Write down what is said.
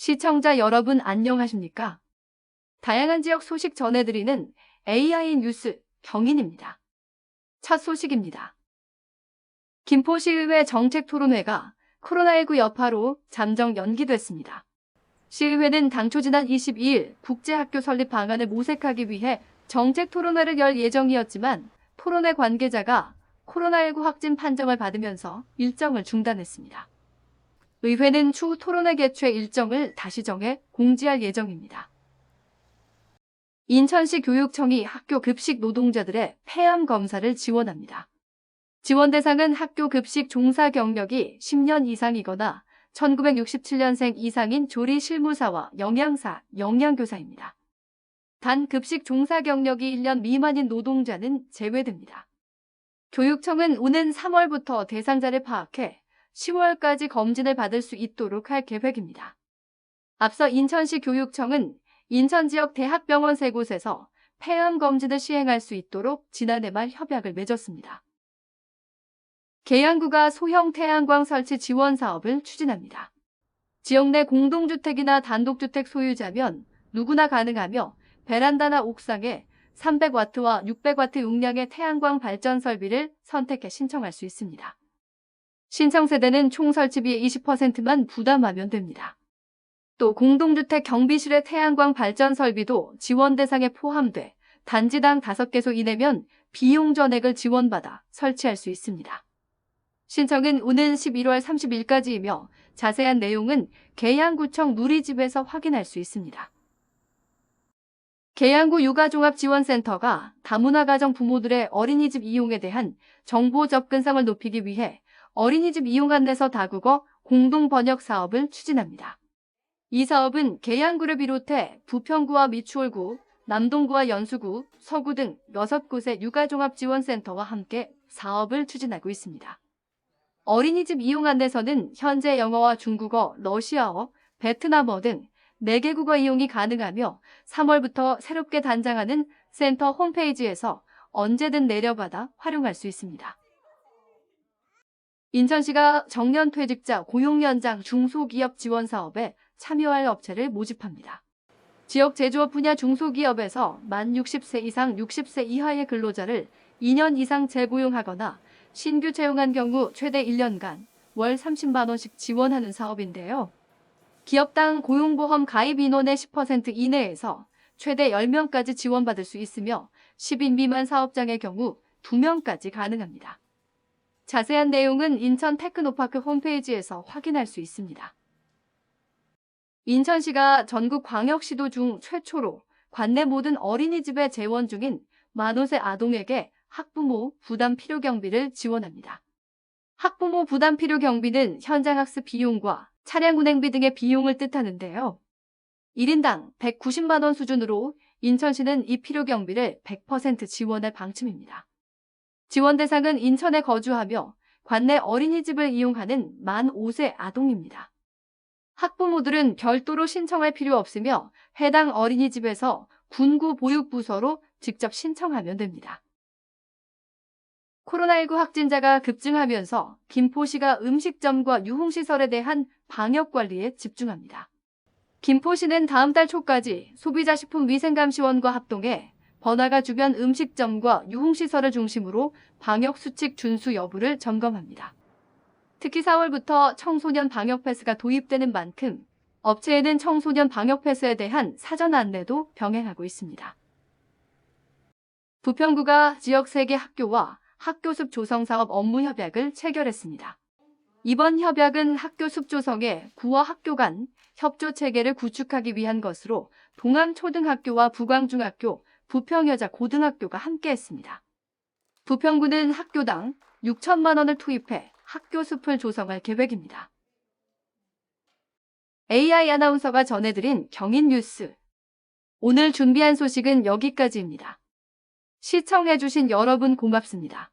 시청자 여러분 안녕하십니까? 다양한 지역 소식 전해드리는 AI 뉴스 경인입니다. 첫 소식입니다. 김포시의회 정책토론회가 코로나19 여파로 잠정 연기됐습니다. 시의회는 당초 지난 22일 국제학교 설립 방안을 모색하기 위해 정책토론회를 열 예정이었지만 토론회 관계자가 코로나19 확진 판정을 받으면서 일정을 중단했습니다. 의회는 추후 토론회 개최 일정을 다시 정해 공지할 예정입니다. 인천시 교육청이 학교 급식 노동자들의 폐암 검사를 지원합니다. 지원 대상은 학교 급식 종사 경력이 10년 이상이거나 1967년생 이상인 조리 실무사와 영양사, 영양교사입니다. 단 급식 종사 경력이 1년 미만인 노동자는 제외됩니다. 교육청은 오는 3월부터 대상자를 파악해 10월까지 검진을 받을 수 있도록 할 계획입니다. 앞서 인천시 교육청은 인천 지역 대학병원 3곳에서 폐암 검진을 시행할 수 있도록 지난해 말 협약을 맺었습니다. 계양구가 소형 태양광 설치 지원 사업을 추진합니다. 지역 내 공동주택이나 단독주택 소유자면 누구나 가능하며 베란다나 옥상에 300W와 600W 용량의 태양광 발전 설비를 선택해 신청할 수 있습니다. 신청 세대는 총 설치비의 20%만 부담하면 됩니다. 또 공동주택 경비실의 태양광 발전 설비도 지원 대상에 포함돼 단지당 5개소 이내면 비용 전액을 지원받아 설치할 수 있습니다. 신청은 오는 11월 30일까지이며 자세한 내용은 계양구청 누리집에서 확인할 수 있습니다. 계양구 육아종합지원센터가 다문화 가정 부모들의 어린이집 이용에 대한 정보 접근성을 높이기 위해 어린이집 이용 안내서 다국어 공동 번역 사업을 추진합니다. 이 사업은 계양구를 비롯해 부평구와 미추홀구, 남동구와 연수구, 서구 등 6곳의 육아종합지원센터와 함께 사업을 추진하고 있습니다. 어린이집 이용 안내서는 현재 영어와 중국어, 러시아어, 베트남어 등 4개 국어 이용이 가능하며 3월부터 새롭게 단장하는 센터 홈페이지에서 언제든 내려받아 활용할 수 있습니다. 인천시가 정년퇴직자 고용연장 중소기업 지원 사업에 참여할 업체를 모집합니다. 지역 제조업 분야 중소기업에서 만 60세 이상 60세 이하의 근로자를 2년 이상 재고용하거나 신규 채용한 경우 최대 1년간 월 30만 원씩 지원하는 사업인데요. 기업당 고용보험 가입 인원의 10% 이내에서 최대 10명까지 지원받을 수 있으며 10인 미만 사업장의 경우 2명까지 가능합니다. 자세한 내용은 인천 테크노파크 홈페이지에서 확인할 수 있습니다. 인천시가 전국 광역시도 중 최초로 관내 모든 어린이집에 재원 중인 만 5세 아동에게 학부모 부담 필요 경비를 지원합니다. 학부모 부담 필요 경비는 현장 학습 비용과 차량 운행비 등의 비용을 뜻하는데요. 1인당 190만 원 수준으로 인천시는 이 필요 경비를 100% 지원할 방침입니다. 지원 대상은 인천에 거주하며 관내 어린이집을 이용하는 만 5세 아동입니다. 학부모들은 별도로 신청할 필요 없으며 해당 어린이집에서 군구 보육부서로 직접 신청하면 됩니다. 코로나19 확진자가 급증하면서 김포시가 음식점과 유흥시설에 대한 방역관리에 집중합니다. 김포시는 다음 달 초까지 소비자식품위생감시원과 합동해 번화가 주변 음식점과 유흥시설을 중심으로 방역수칙 준수 여부를 점검합니다. 특히 4월부터 청소년 방역패스가 도입되는 만큼 업체에는 청소년 방역패스에 대한 사전 안내도 병행하고 있습니다. 부평구가 지역 3개 학교와 학교숲 조성사업 업무 협약을 체결했습니다. 이번 협약은 학교숲 조성에 구와 학교 간 협조 체계를 구축하기 위한 것으로 동암초등학교와 부광중학교, 부평여자고등학교가 함께했습니다. 부평구는 학교당 6천만 원을 투입해 학교숲을 조성할 계획입니다. AI 아나운서가 전해드린 경인 뉴스. 오늘 준비한 소식은 여기까지입니다. 시청해주신 여러분 고맙습니다.